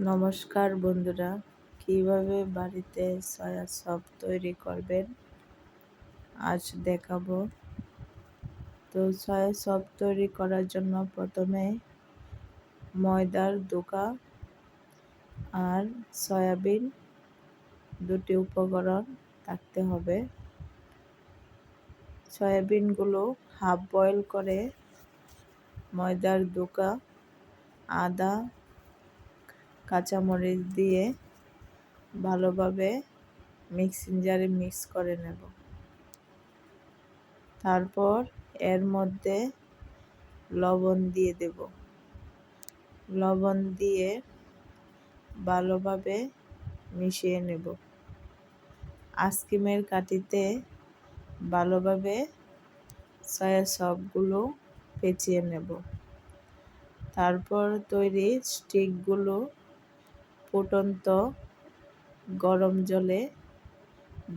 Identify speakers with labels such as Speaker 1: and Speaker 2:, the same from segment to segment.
Speaker 1: নমস্কার বন্ধুরা, কিভাবে বাড়িতে সয়া সস তৈরি করবেন আজ দেখাবো। তো সয়া সস তৈরি করার জন্য প্রথমে ময়দার ধোঁকা আর সয়াবিন দুটি উপকরণ থাকতে হবে। সয়াবিনগুলো হাফ বয়েল করে ময়দার ধোঁকা, আদা, কাঁচামরিচ দিয়ে ভালোভাবে মিক্সিং জারে মিক্স করে নেব। তারপর এর মধ্যে লবণ দিয়ে দেব। লবণ দিয়ে ভালোভাবে মিশিয়ে নেব। আইসক্রিমের কাঠিতে ভালোভাবে সয়া সসগুলো পেঁচিয়ে নেব। তারপর তৈরি স্টিকগুলো ফুটন্ত গরম জলে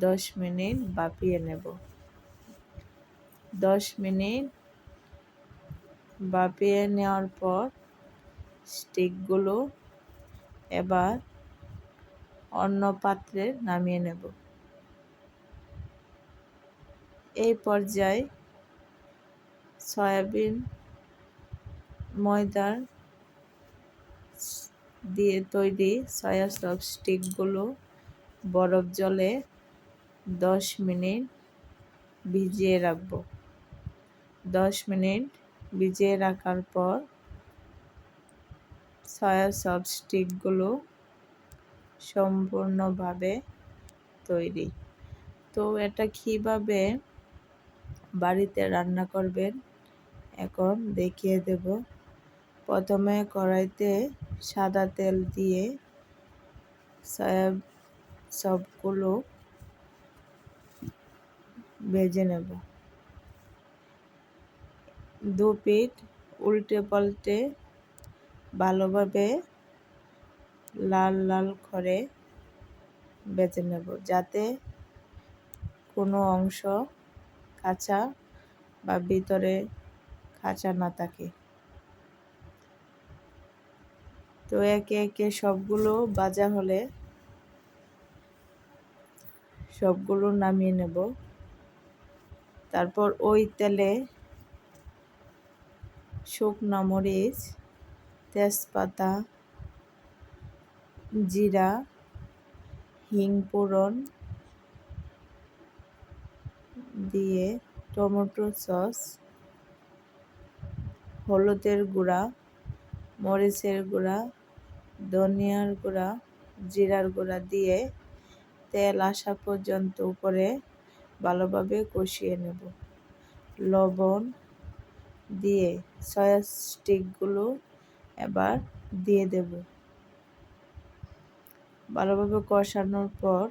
Speaker 1: 10 মিনিট ভাপিয়ে নেব। 10 মিনিট ভাপিয়ে নেওয়ার পর স্টিকগুলো এবার অন্য পাত্রে নামিয়ে নেব। এই পর্যায়ে সয়াবিন ময়দার দিয়ে তৈরি সয়া সস স্টিকগুলো বরফ জলে 10 মিনিট ভিজিয়ে রাখব। 10 মিনিট ভিজিয়ে রাখার পর সয়া সস স্টিকগুলো সম্পূর্ণভাবে তৈরি। তো এটা কীভাবে বাড়িতে রান্না করবেন এখন দেখিয়ে দেব। প্রথমে কড়াইতে সাদা তেল দিয়ে সয়া সসগুলো ভেজে নেব। দু পিঠ উল্টে পাল্টে ভালোভাবে লাল লাল করে ভেজে নেব, যাতে কোনো অংশ কাঁচা বা ভিতরে কাঁচা না থাকে। তো একে একে সবগুলো ভাজা হলে সবগুলো নামিয়ে নেব। তারপর ওই তেলে শুকনো মরিচ, তেজপাতা, জিরা, হিং ফোড়ন দিয়ে টমেটো সস, হলুদের গুঁড়া, মরিচের গুঁড়া, ধনিয়ার গুঁড়া, জিরার গুঁড়া দিয়ে তেল আসা পর্যন্ত উপরে ভালোভাবে কষিয়ে নেব। লবণ দিয়ে সয়া স্টিকগুলো এবার দিয়ে দেব। ভালোভাবে কষানোর পর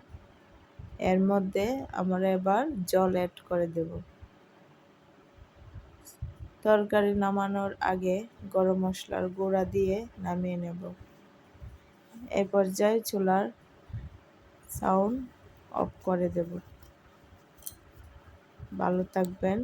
Speaker 1: এর মধ্যে আমরা এবার জল অ্যাড করে দেব। তরকারি নামানোর আগে গরম মশলার গুঁড়া দিয়ে নামিয়ে নেব। এই পর্যায়ে চুলার সাউন্ড অফ করে দেব। ভালো থাকবেন।